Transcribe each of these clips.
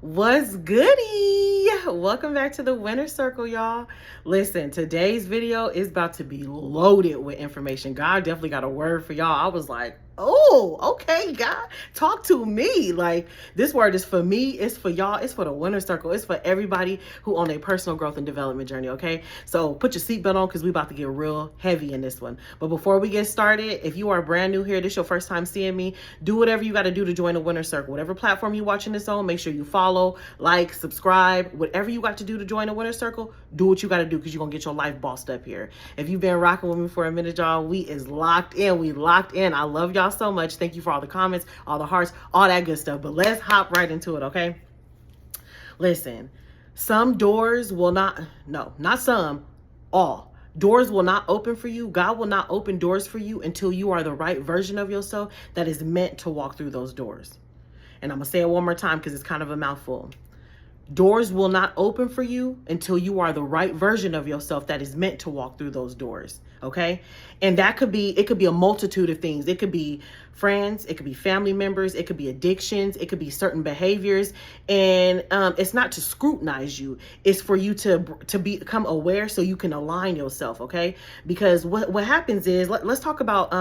What's goody? Welcome back to the Winner Circle, y'all. Listen, today's video is about to be loaded with information. God definitely got a word for y'all. I was like, oh, okay, God, talk to me. Like, this word is for me, it's for y'all, it's for the Winner Circle, it's for everybody who on a personal growth and development journey, okay? So put your seatbelt on because we about to get real heavy in this one. But before we get started, if you are brand new here, this is your first time seeing me, do whatever you got to do to join the Winner Circle. Whatever platform you're watching this on, make sure you follow, like, subscribe, whatever you got to do to join the Winner Circle, do what you got to do because you're going to get your life bossed up here. If you've been rocking with me for a minute, y'all, we is locked in. We locked in. I love y'all so much. Thank you for all the comments, all the hearts, all that good stuff. But let's hop right into it, okay? Listen, some doors will not, no, not some, all. Doors will not open for you. God will not open doors for you until you are the right version of yourself that is meant to walk through those doors. And I'm going to say it one more time because it's kind of a mouthful. Doors will not open for you until you are the right version of yourself that is meant to walk through those doors. Okay. And it could be a multitude of things. It could be friends. It could be family members. It could be addictions. It could be certain behaviors. And it's not to scrutinize you. It's for you to become aware so you can align yourself. Okay. Because what happens is, let's talk about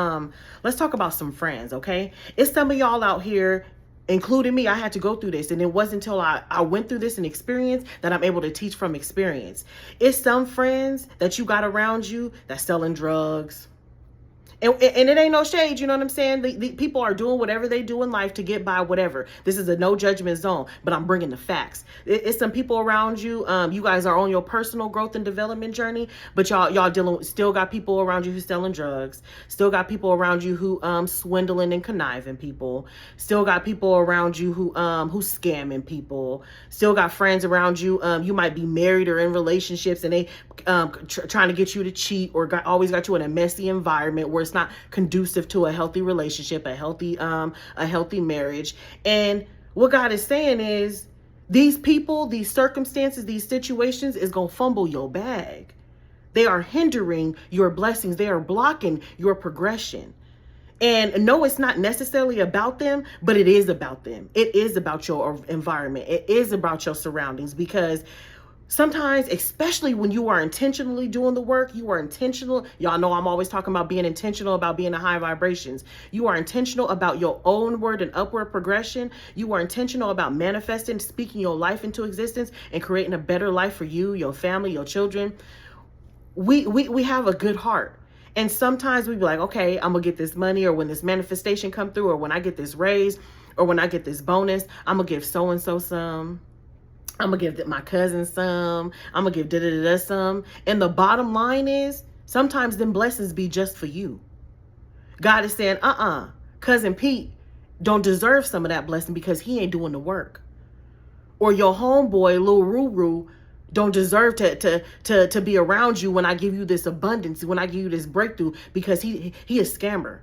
some friends. Okay. It's some of y'all out here, including me. I had to go through this, and it wasn't until I went through this and experience that I'm able to teach from experience. It's some friends that you got around you that's selling drugs. And it ain't no shade, you know what I'm saying? The people are doing whatever they do in life to get by whatever. This is a no judgment zone, but I'm bringing the facts. It's some people around you. You guys are on your personal growth and development journey, but y'all still got people around you who selling drugs. Still got people around you who swindling and conniving people. Still got people around you who scamming people. Still got friends around you. You might be married or in relationships, and they trying to get you to cheat, or always got you in a messy environment where it's not conducive to a healthy relationship, a healthy marriage. And what God is saying is, these people, these circumstances, these situations is going to fumble your bag. They are hindering your blessings. They are blocking your progression. And no, it's not necessarily about them, but it is about them. It is about your environment. It is about your surroundings, because sometimes, especially when you are intentionally doing the work, you are intentional. Y'all know I'm always talking about being intentional about being in high vibrations. You are intentional about your onward and upward progression. You are intentional about manifesting, speaking your life into existence, and creating a better life for you, your family, your children. We have a good heart. And sometimes we be like, okay, I'm gonna get this money, or when this manifestation come through, or when I get this raise, or when I get this bonus, I'm gonna give so-and-so some. I'm going to give my cousin some. I'm going to give da-da-da-da some. And the bottom line is, sometimes them blessings be just for you. God is saying, cousin Pete don't deserve some of that blessing because he ain't doing the work. Or your homeboy, Lil Ruru, don't deserve to be around you when I give you this abundance, when I give you this breakthrough, because he a scammer.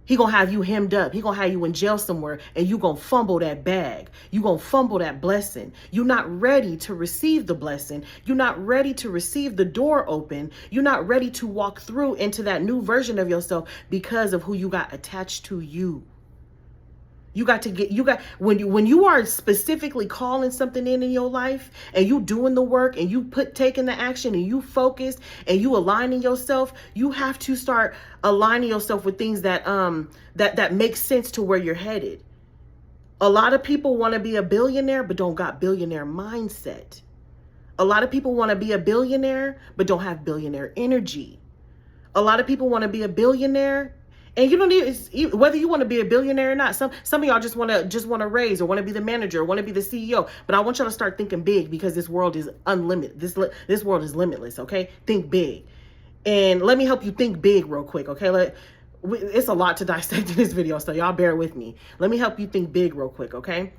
He gonna have you hemmed up. He gonna have you in jail somewhere, and you gonna fumble that bag. You gonna fumble that blessing. You're not ready to receive the blessing. You're not ready to receive the door open. You're not ready to walk through into that new version of yourself because of who you got attached to you. When you are specifically calling something in your life, and you doing the work, and you taking the action, and you focus, and you aligning yourself, you have to start aligning yourself with things that make sense to where you're headed. A lot of people want to be a billionaire, but don't got billionaire mindset. A lot of people want to be a billionaire, but don't have billionaire energy. A lot of people want to be a billionaire, and you don't need, whether you want to be a billionaire or not. Some of y'all just want to raise, or want to be the manager, or want to be the CEO. But I want y'all to start thinking big, because this world is unlimited. This world is limitless. Okay, think big, and let me help you think big real quick. Okay, it's a lot to dissect in this video, so y'all bear with me. Let me help you think big real quick. Okay,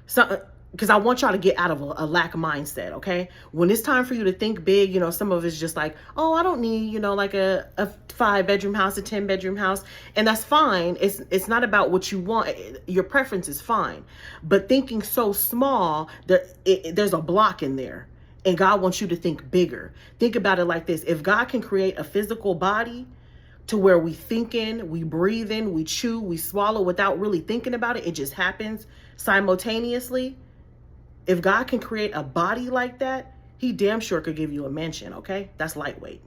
so, because I want y'all to get out of a lack mindset, okay? When it's time for you to think big, some of it's just like, oh, I don't need, like a 5-bedroom house, a 10-bedroom house. And that's fine. It's not about what you want. Your preference is fine. But thinking so small, there's a block in there. And God wants you to think bigger. Think about it like this. If God can create a physical body, to where we thinking, we breathing, we chew, we swallow without really thinking about it. It just happens simultaneously. If God can create a body like that, he damn sure could give you a mansion, okay? That's lightweight.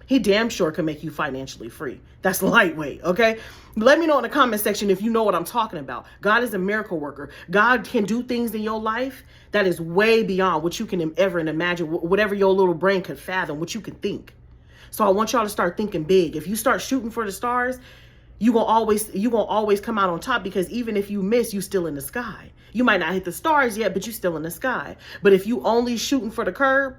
He damn sure can make you financially free. That's lightweight, okay? Let me know in the comment section if you know what I'm talking about. God is a miracle worker. God can do things in your life that is way beyond what you can ever imagine, whatever your little brain could fathom, what you can think. So I want y'all to start thinking big. If you start shooting for the stars, you gonna always come out on top, because even if you miss, you still in the sky. You might not hit the stars yet, but you still in the sky. But if you only shooting for the curb,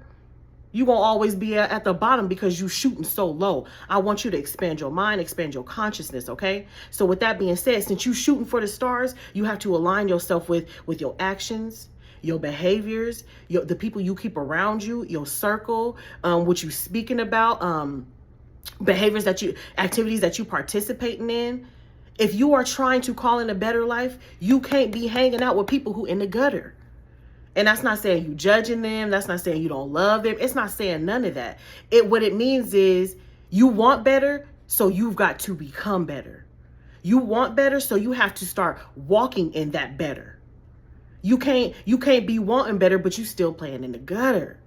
you gonna always be at the bottom because you shooting so low. I want you to expand your mind, expand your consciousness, okay? So with that being said, since you shooting for the stars, you have to align yourself with your actions, your behaviors, the people you keep around you, your circle, what you speaking about, activities that you participating in. If you are trying to call in a better life, you can't be hanging out with people who in the gutter. And that's not saying you judging them. That's not saying you don't love them. It's not saying none of that. What it means is you want better, so you've got to become better. You want better, so you have to start walking in that better. You can't be wanting better, but you still playing in the gutter.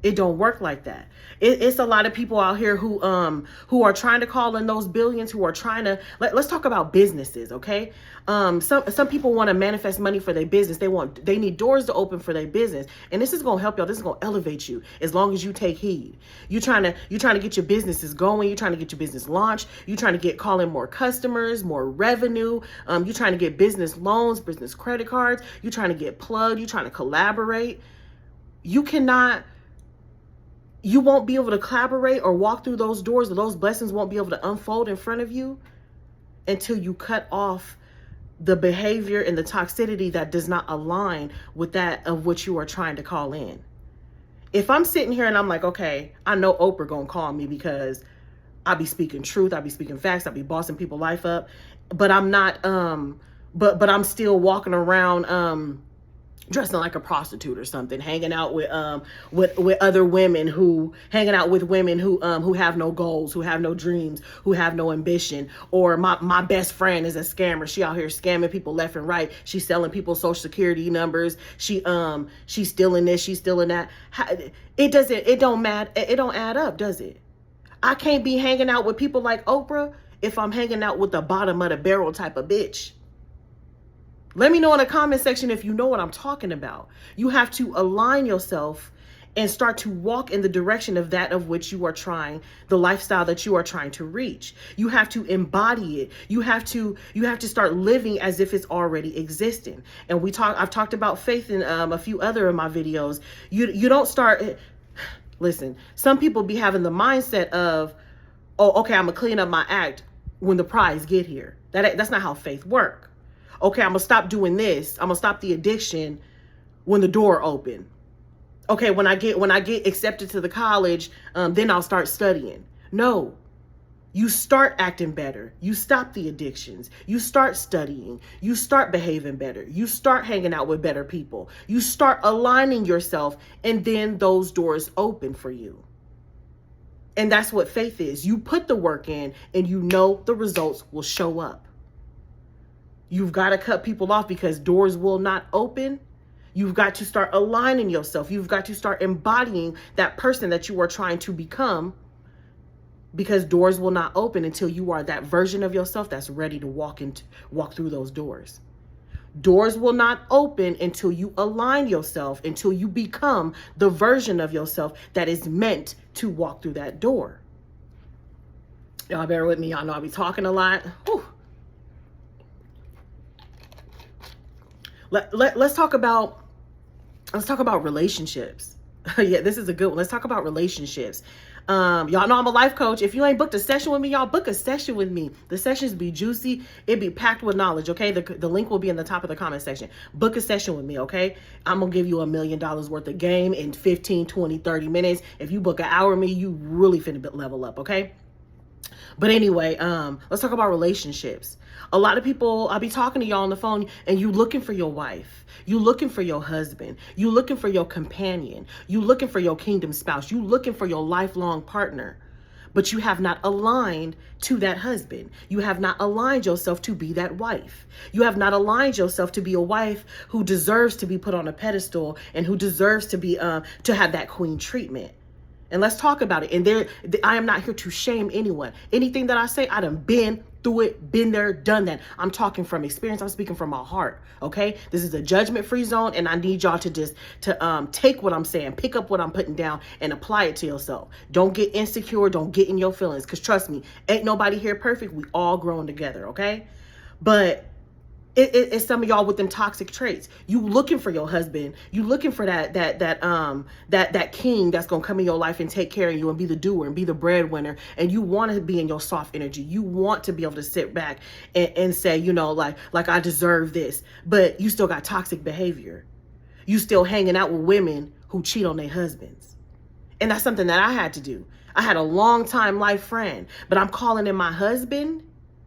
It don't work like that. It's a lot of people out here who are trying to call in those billions, who are trying to, let's talk about businesses, okay? Some people want to manifest money for their business. They need doors to open for their business. And this is going to help y'all. This is going to elevate you as long as you take heed. You're trying to get your businesses going. You're trying to get your business launched. You're trying to call in more customers, more revenue. You're trying to get business loans, business credit cards. You're trying to get plugged. You're trying to collaborate. You won't be able to collaborate or walk through those doors, or those blessings won't be able to unfold in front of you until you cut off the behavior and the toxicity that does not align with that of what you are trying to call in. If I'm sitting here and I'm like, okay, I know Oprah gonna call me because I be speaking truth, I be speaking facts, I be bossing people life up, but I'm not, but I'm still walking around, dressing like a prostitute or something, hanging out with other women who have no goals, who have no dreams, who have no ambition. Or my best friend is a scammer. She out here scamming people left and right. She's selling people social security numbers. She's stealing this, she's stealing that. It don't add up, does it? I can't be hanging out with people like Oprah if I'm hanging out with the bottom of the barrel type of bitch. Let me know in the comment section if you know what I'm talking about. You have to align yourself and start to walk in the direction of that of which you are trying, the lifestyle that you are trying to reach. You have to embody it. You have to start living as if it's already existing. And I've talked about faith in a few other of my videos. You don't start. Listen, some people be having the mindset of, oh, okay, I'm gonna clean up my act when the prize get here. That's not how faith works. Okay, I'm gonna stop doing this. I'm gonna stop the addiction when the door open. Okay, when I get accepted to the college, then I'll start studying. No, you start acting better. You stop the addictions. You start studying. You start behaving better. You start hanging out with better people. You start aligning yourself, and then those doors open for you. And that's what faith is. You put the work in, and you know the results will show up. You've got to cut people off because doors will not open. You've got to start aligning yourself. You've got to start embodying that person that you are trying to become, because doors will not open until you are that version of yourself that's ready to walk through those doors. Doors will not open until you align yourself, until you become the version of yourself that is meant to walk through that door. Y'all bear with me. Y'all know I be talking a lot. Whew. Let's talk about relationships. Yeah, this is a good one. Let's talk about relationships. Y'all know I'm a life coach. If you ain't booked a session with me, y'all book a session with me. The sessions be juicy. It be packed with knowledge, okay? The link will be in the top of the comment section. Book a session with me, okay? I'm going to give you $1 million worth of game in 15, 20, 30 minutes. If you book an hour with me, you really finna level up, okay? But anyway, let's talk about relationships. A lot of people, I'll be talking to y'all on the phone, and you looking for your wife. You looking for your husband. You looking for your companion. You looking for your kingdom spouse. You looking for your lifelong partner. but you have not aligned to that husband. You have not aligned yourself to be that wife. You have not aligned yourself to be a wife who deserves to be put on a pedestal and who deserves to be to have that queen treatment. And let's talk about it. And I am not here to shame anyone. Anything that I say, I done been through it, been there, done that. I'm talking from experience. I'm speaking from my heart. Okay. This is a judgment-free zone. And I need y'all to just take what I'm saying, pick up what I'm putting down and apply it to yourself. Don't get insecure. Don't get in your feelings. Cause trust me, ain't nobody here perfect. We all growing together. Okay. But it's some of y'all with them toxic traits. You looking for your husband. You looking for that king that's gonna come in your life and take care of you and be the doer and be the breadwinner. And you want to be in your soft energy. You want to be able to sit back and say, you know, like I deserve this. But you still got toxic behavior. You still hanging out with women who cheat on their husbands. And that's something that I had to do. I had a long time life friend, but I'm calling in my husband.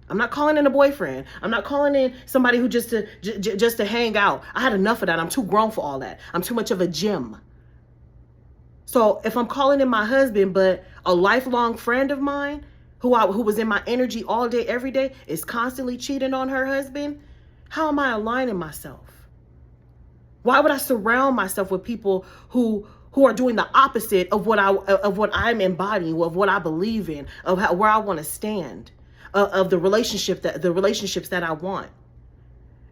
I'm not calling in a boyfriend. I'm not calling in somebody who just to hang out. I had enough of that. I'm too grown for all that. I'm too much of a gym. So if I'm calling in my husband, but a lifelong friend of mine who was in my energy all day, every day, is constantly cheating on her husband, how am I aligning myself? Why would I surround myself with people who are doing the opposite of what I'm embodying, of what I believe in, of where I want to stand? Of the relationships that I want.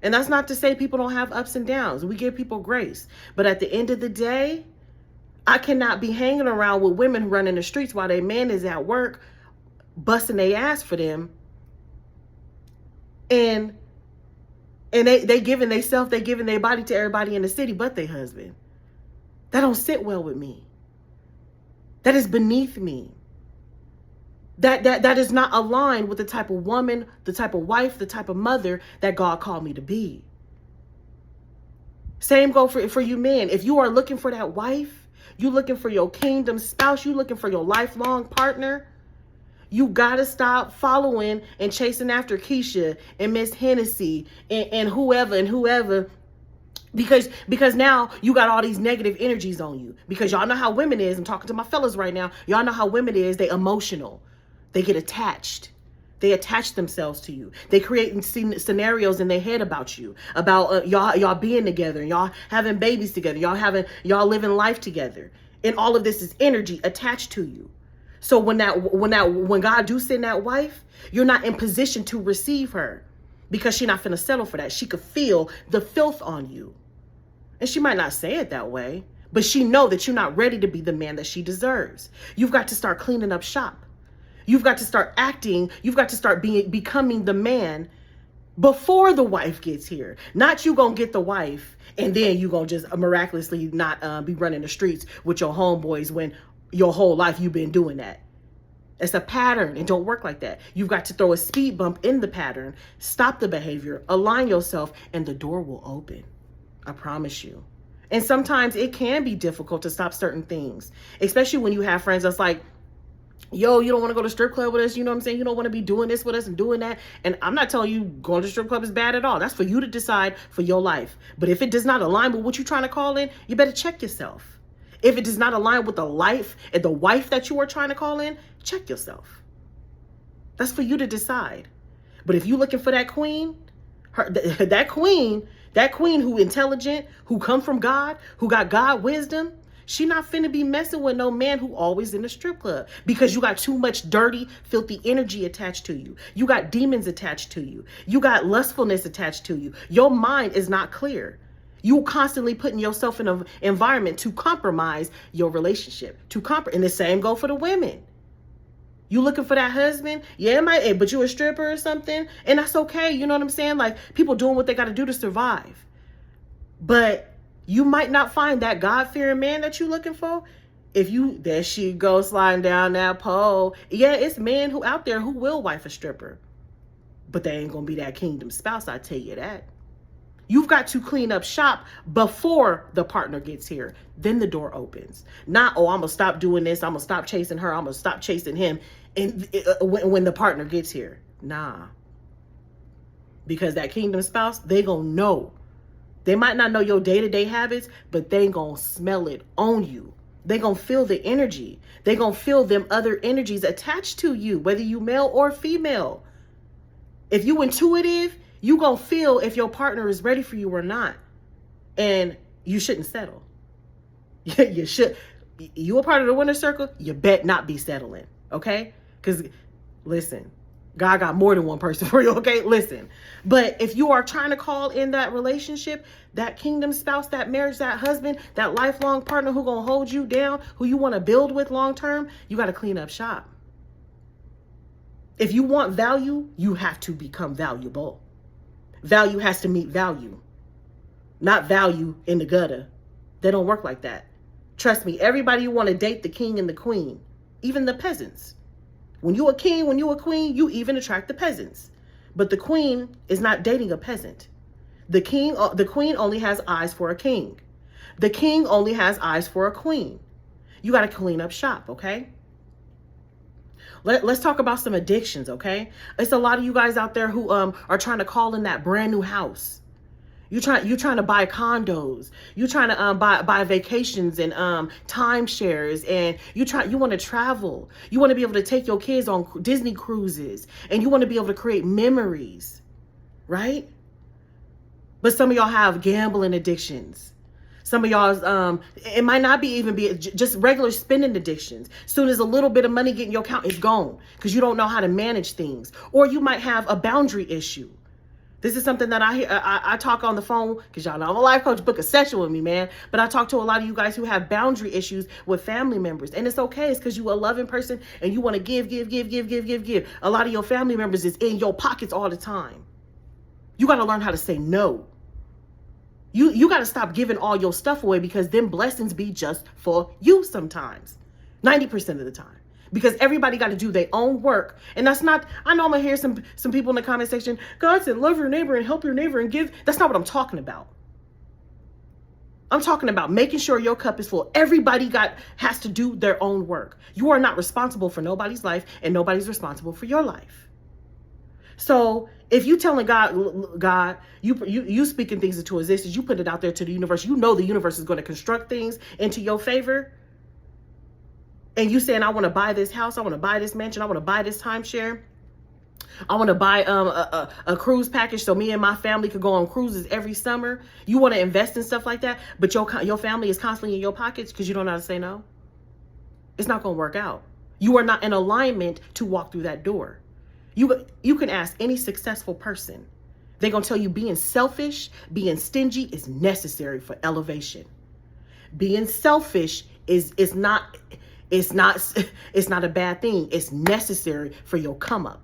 And that's not to say people don't have ups and downs. We give people grace. But at the end of the day, I cannot be hanging around with women who run in the streets while their man is at work busting their ass for them. And they giving their body to everybody in the city but their husband. That don't sit well with me. That is beneath me. That is not aligned with the type of woman, the type of wife, the type of mother that God called me to be. Same go for you men. If you are looking for that wife, you looking for your kingdom spouse, you looking for your lifelong partner, you got to stop following and chasing after Keisha and Miss Hennessy and whoever. Because now you got all these negative energies on you. Because y'all know how women is. I'm talking to my fellas right now. Y'all know how women is. They emotional. They get attached. They attach themselves to you. They create scenarios in their head about you, about y'all being together, y'all having babies together, y'all living life together. And all of this is energy attached to you. So when God do send that wife, you're not in position to receive her because she's not finna settle for that. She could feel the filth on you. And she might not say it that way, but she know that you're not ready to be the man that she deserves. You've got to start cleaning up shop. You've got to start acting. You've got to start becoming the man before the wife gets here. Not you gonna get the wife and then you gonna just miraculously not be running the streets with your homeboys when your whole life you've been doing that. It's a pattern. It don't work like that. You've got to throw a speed bump in the pattern, stop the behavior, align yourself, and the door will open. I promise you. And sometimes it can be difficult to stop certain things, especially when you have friends that's like, yo, you don't want to go to strip club with us. You know what I'm saying? You don't want to be doing this with us and doing that. And I'm not telling you going to strip club is bad at all. That's for you to decide for your life. But if it does not align with what you're trying to call in, you better check yourself. If it does not align with the life and the wife that you are trying to call in, check yourself. That's for you to decide. But if you're looking for that queen, that queen who intelligent, who come from God, who got God wisdom, she not finna be messing with no man who always in the strip club because you got too much dirty, filthy energy attached to you. You got demons attached to you. You got lustfulness attached to you. Your mind is not clear. You constantly putting yourself in an environment to compromise your relationship. And the same go for the women. You looking for that husband? Yeah, but you a stripper or something? And that's okay. You know what I'm saying? Like, people doing what they got to do to survive. But you might not find that God-fearing man that you looking for. There she goes sliding down that pole. Yeah, it's men who out there who will wife a stripper. But they ain't going to be that kingdom spouse, I tell you that. You've got to clean up shop before the partner gets here. Then the door opens. Not, I'm going to stop doing this. I'm going to stop chasing her. I'm going to stop chasing him when the partner gets here. Nah. Because that kingdom spouse, they going to know. They might not know your day-to-day habits, but they going to smell it on you. They're going to feel the energy. They're going to feel them other energies attached to you, whether you male or female. If you intuitive, you going to feel if your partner is ready for you or not. And you shouldn't settle. You should. You a part of the winner circle, you bet not be settling. Okay? Because listen, God got more than one person for you. Okay? Listen. But if you are trying to call in that relationship, that kingdom spouse, that marriage, that husband, that lifelong partner who going to hold you down, who you want to build with long term, you got to clean up shop. If you want value, you have to become valuable. Value has to meet value, not value in the gutter. They don't work like that. Trust me, everybody you want to date the king and the queen, even the peasants. When you a king, when you a queen, you even attract the peasants. But the queen is not dating a peasant. The queen only has eyes for a king. The king only has eyes for a queen. You got to clean up shop, okay? Let's talk about some addictions, okay? It's a lot of you guys out there who are trying to call in that brand new house. You're trying to buy condos. You're trying to buy vacations and timeshares, and you want to travel. You want to be able to take your kids on Disney cruises, and you want to be able to create memories, right? But some of y'all have gambling addictions. Some of y'all's it might not be just regular spending addictions. Soon as a little bit of money get in your account, it's gone because you don't know how to manage things. Or you might have a boundary issue. This is something that I talk on the phone, because y'all know I'm a life coach, book a session with me, man. But I talk to a lot of you guys who have boundary issues with family members. And it's okay. It's because you're a loving person and you want to give. A lot of your family members is in your pockets all the time. You got to learn how to say no. You got to stop giving all your stuff away, because them blessings be just for you sometimes. 90% of the time. Because everybody got to do their own work. And that's not, I know I'm going to hear some people in the comment section, God said, love your neighbor and help your neighbor and give. That's not what I'm talking about. I'm talking about making sure your cup is full. Everybody has to do their own work. You are not responsible for nobody's life, and nobody's responsible for your life. So if you telling God, you speaking things into existence, you put it out there to the universe, you know the universe is going to construct things into your favor. And you saying, I want to buy this house, I want to buy this mansion, I want to buy this timeshare, I want to buy a cruise package so me and my family could go on cruises every summer. You want to invest in stuff like that, but your family is constantly in your pockets because you don't know how to say no. It's not going to work out. You are not in alignment to walk through that door. You can ask any successful person. They're going to tell you being selfish, being stingy is necessary for elevation. Being selfish is not a bad thing. It's necessary for your come up,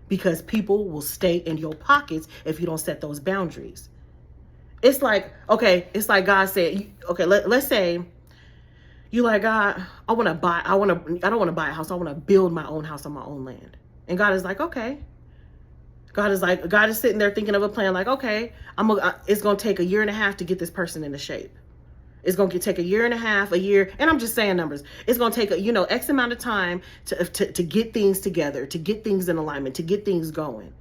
because people will stay in your pockets if you don't set those boundaries. It's like God said, okay, let's say you like, God, I don't want to buy a house. I want to build my own house on my own land. And God is like, okay. God is sitting there thinking of a plan like, okay, it's going to take 1.5 years to get this person into shape. It's going to take 1.5 years, a year. And I'm just saying numbers. It's going to take, X amount of time to get things together, to get things in alignment, to get things going.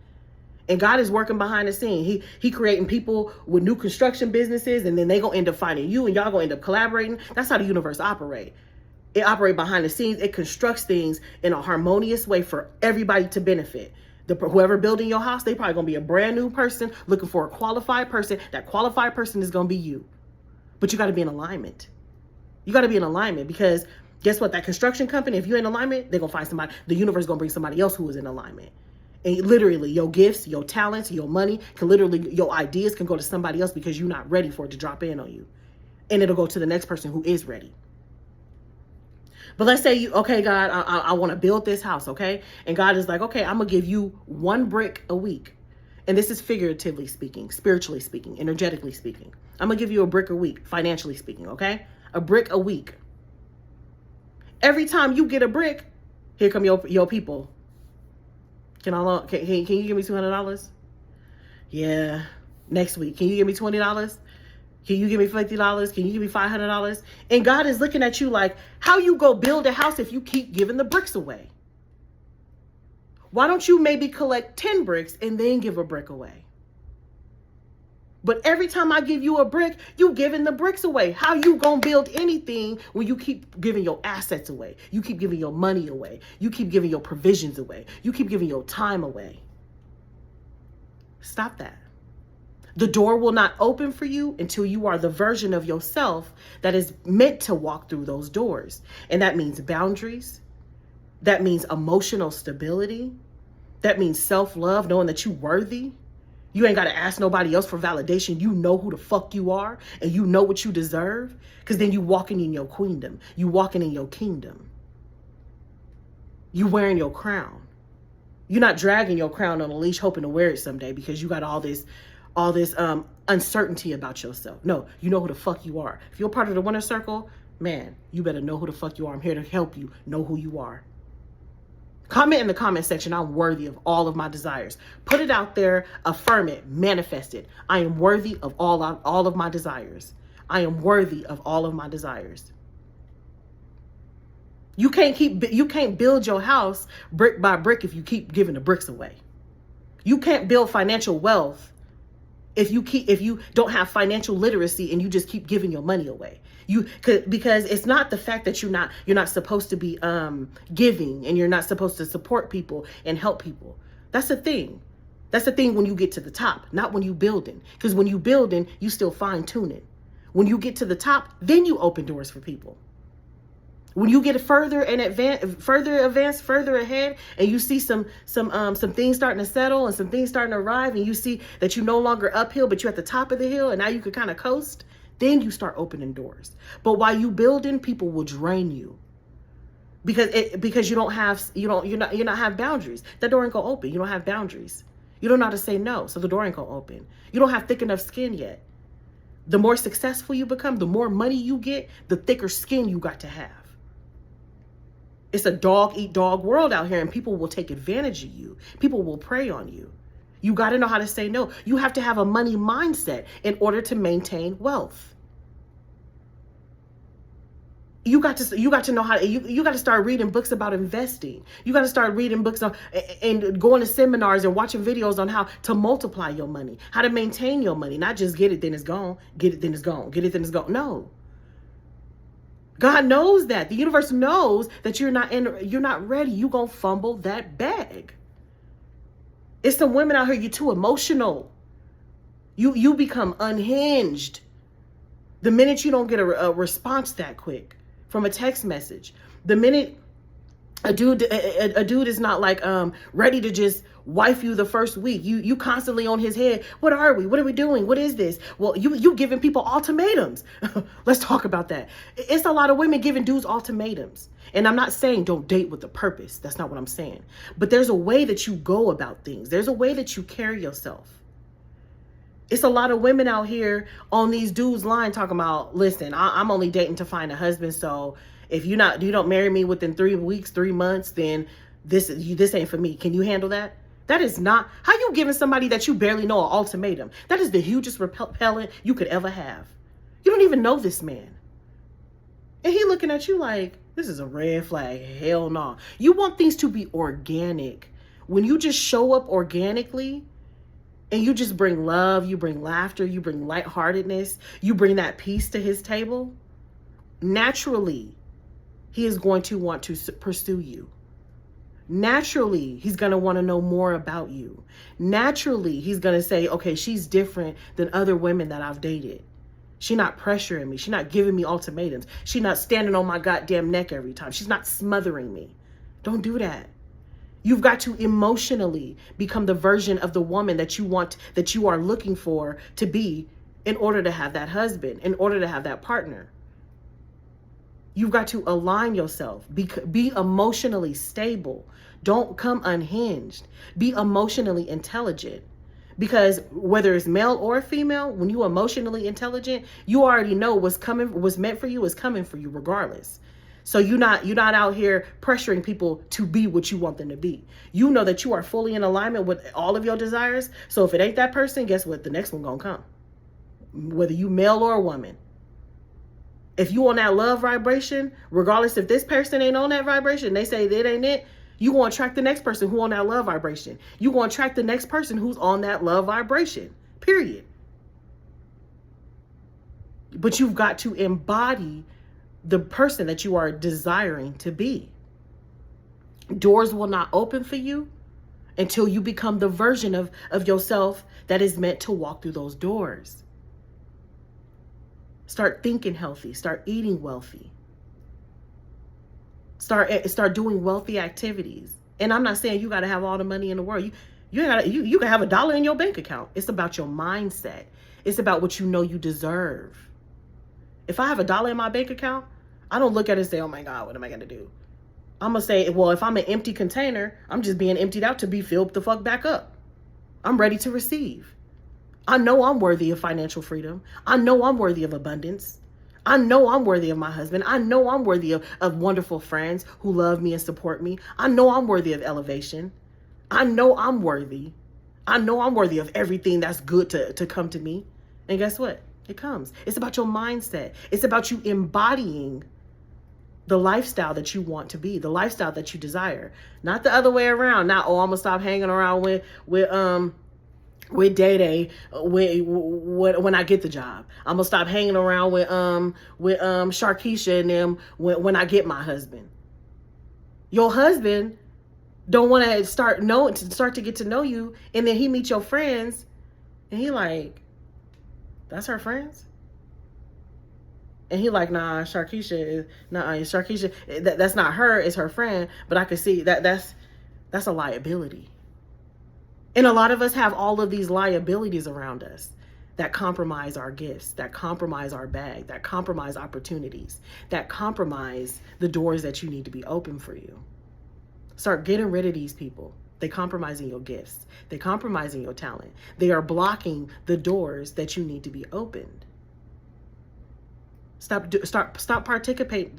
And God is working behind the scene. He creating people with new construction businesses, and then they going to end up finding you, and y'all going to end up collaborating. That's how the universe operates. It operates behind the scenes. It constructs things in a harmonious way for everybody to benefit. Whoever building your house, they probably going to be a brand new person looking for a qualified person. That qualified person is going to be you. But you got to be in alignment. You got to be in alignment, because guess what? That construction company, if you're in alignment, they're going to find somebody. The universe is going to bring somebody else who is in alignment. And literally, your gifts, your talents, your money, your ideas can go to somebody else because you're not ready for it to drop in on you. And it'll go to the next person who is ready. But let's say okay, God, I want to build this house, okay? And God is like, okay, I'm going to give you 1 brick a week. And this is figuratively speaking, spiritually speaking, energetically speaking. I'm going to give you a brick a week, financially speaking, okay? A brick a week. Every time you get a brick, here come your people. Can you give me $200? Yeah. Next week, can you give me $20? Can you give me $50? Can you give me $500? And God is looking at you like, how you go build a house if you keep giving the bricks away? Why don't you maybe collect 10 bricks and then give a brick away? But every time I give you a brick, you giving the bricks away. How you gonna build anything when you keep giving your assets away? You keep giving your money away. You keep giving your provisions away. You keep giving your time away. Stop that. The door will not open for you until you are the version of yourself that is meant to walk through those doors. And that means boundaries. That means emotional stability. That means self-love, knowing that you're worthy. You ain't got to ask nobody else for validation. You know who the fuck you are and you know what you deserve, because then you walking in your queendom. You walking in your kingdom. You wearing your crown. You're not dragging your crown on a leash hoping to wear it someday because you got all this uncertainty about yourself. No, you know who the fuck you are. If you're part of the winner circle, man, you better know who the fuck you are. I'm here to help you know who you are. Comment in the comment section, I'm worthy of all of my desires. Put it out there, affirm it, manifest it. I am worthy of all of my desires. I am worthy of all of my desires. You can't build your house brick by brick if you keep giving the bricks away. You can't build financial wealth if you don't have financial literacy and you just keep giving your money away. Because it's not the fact that you're not supposed to be giving and you're not supposed to support people and help people. That's the thing. That's the thing when you get to the top, not when you building. Because when you building, you still fine tuning. When you get to the top, then you open doors for people. When you get further ahead, and you see some things starting to settle and some things starting to arrive, and you see that you're no longer uphill, but you're at the top of the hill, and now you can kind of coast, then you start opening doors. But while you building, people will drain you because you're not have boundaries. That door ain't gonna open. You don't have boundaries. You don't know how to say no, so the door ain't gonna open. You don't have thick enough skin yet. The more successful you become, the more money you get, the thicker skin you got to have. It's a dog eat dog world out here, and people will take advantage of you. People will prey on you. You got to know how to say no. You have to have a money mindset in order to maintain wealth. You got to know how you got to start reading books about investing. You got to start reading books on and going to seminars and watching videos on how to multiply your money, how to maintain your money, not just get it then it's gone, get it then it's gone, get it then it's gone. No. God knows that. The universe knows that you're not ready. You're going to fumble that bag. It's some women out here, you're too emotional. You become unhinged the minute you don't get a response that quick from a text message. The minute a dude is not like ready to just wife you the first week. You constantly on his head. What are we? What are we doing? What is this? Well, you giving people ultimatums. Let's talk about that. It's a lot of women giving dudes ultimatums. And I'm not saying don't date with a purpose. That's not what I'm saying. But there's a way that you go about things. There's a way that you carry yourself. It's a lot of women out here on these dudes' line talking about, listen, I'm only dating to find a husband. So if you don't marry me within 3 weeks, 3 months, then this ain't for me. Can you handle that? That is not how you giving somebody that you barely know an ultimatum. That is the hugest repellent you could ever have. You don't even know this man. And he looking at you like, this is a red flag. Hell no. You want things to be organic. When you just show up organically and you just bring love, you bring laughter, you bring lightheartedness, you bring that peace to his table, naturally, he is going to want to pursue you. Naturally, he's going to want to know more about you. Naturally, he's going to say, okay, she's different than other women that I've dated. She's not pressuring me. She's not giving me ultimatums. She's not standing on my goddamn neck every time. She's not smothering me. Don't do that. You've got to emotionally become the version of the woman that you are looking for to be in order to have that husband, in order to have that partner. You've got to align yourself. Be emotionally stable. Don't come unhinged. Be emotionally intelligent. Because whether it's male or female, when you're emotionally intelligent, you already know what's meant for you is coming for you regardless. So you're not out here pressuring people to be what you want them to be. You know that you are fully in alignment with all of your desires. So if it ain't that person, guess what? The next one gonna come. Whether you male or a woman. If you on that love vibration, regardless if this person ain't on that vibration, they say that ain't it, you going to attract the next person who on that love vibration. You going to attract the next person who's on that love vibration, period. But you've got to embody the person that you are desiring to be. Doors will not open for you until you become the version of yourself that is meant to walk through those doors. Start thinking healthy. Start eating wealthy. Start doing wealthy activities. And I'm not saying you got to have all the money in the world. You can have $1 in your bank account. It's about your mindset. It's about what you know you deserve. If I have $1 in my bank account, I don't look at it and say, oh my God, what am I going to do? I'm going to say, well, if I'm an empty container, I'm just being emptied out to be filled the fuck back up. I'm ready to receive. I know I'm worthy of financial freedom. I know I'm worthy of abundance. I know I'm worthy of my husband. I know I'm worthy of wonderful friends who love me and support me. I know I'm worthy of elevation. I know I'm worthy. I know I'm worthy of everything that's good to come to me. And guess what? It comes. It's about your mindset. It's about you embodying the lifestyle that you want to be, the lifestyle that you desire, not the other way around. Not, oh, I'm gonna stop hanging around with Day when I get the job. I'm gonna stop hanging around with Sharkeisha and them when I get my husband. Your husband don't want to start to get to know you, and then he meets your friends, and he like, that's her friends. And he like, nah, Sharkeisha, that's not her, it's her friend. But I could see that's a liability. And a lot of us have all of these liabilities around us that compromise our gifts, that compromise our bag, that compromise opportunities, that compromise the doors that you need to be open for you. Start getting rid of these people. They're compromising your gifts. They're compromising your talent. They are blocking the doors that you need to be opened. Stop participating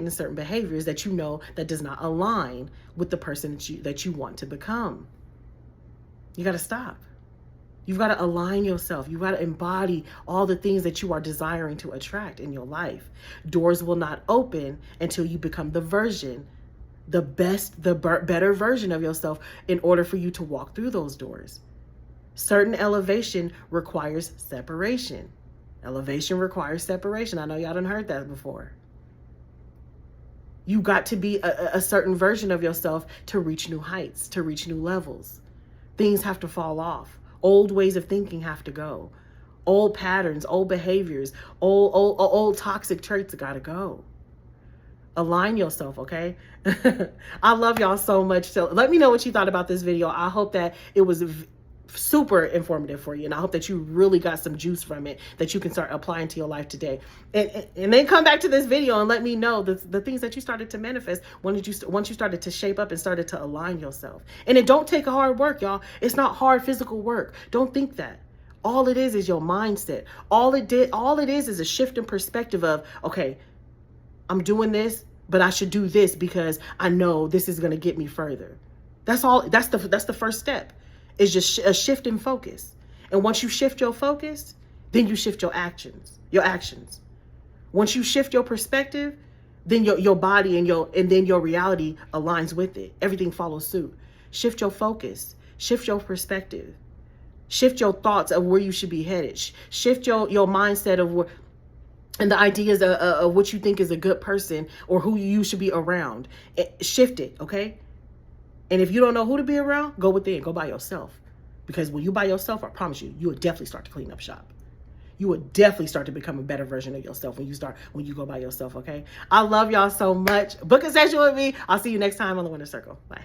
in certain behaviors that you know that does not align with the person that you want to become. You got to stop. You've got to align yourself. You've got to embody all the things that you are desiring to attract in your life. Doors will not open until you become the better version of yourself in order for you to walk through those doors. Certain elevation requires separation. Elevation requires separation. I know y'all done heard that before. You got to be a certain version of yourself to reach new heights, to reach new levels. Things have to fall off. Old ways of thinking have to go. Old patterns, old behaviors, old toxic traits got to go. Align yourself, okay? I love y'all so much. So let me know what you thought about this video. I hope that it was super informative for you, and I hope that you really got some juice from it that you can start applying to your life today. And then come back to this video and let me know the things that you started to manifest once you started to shape up and started to align yourself. And it don't take hard work, y'all. It's not hard physical work. Don't think that. All it is your mindset. All it is a shift in perspective of, okay, I'm doing this, but I should do this because I know this is going to get me further. That's all. That's the first step. Is just a shift in focus. And once you shift your focus, then you shift your actions. Once you shift your perspective, then your body and then your reality aligns with it. Everything follows suit. Shift your focus. Shift your perspective. Shift your thoughts of where you should be headed. Shift your mindset of where, and the ideas of what you think is a good person or who you should be around. Shift it, okay? And if you don't know who to be around, go within. Go by yourself. Because when you by yourself, I promise you, you will definitely start to clean up shop. You will definitely start to become a better version of yourself when you go by yourself, okay? I love y'all so much. Book a session with me. I'll see you next time on the Winner Circle. Bye.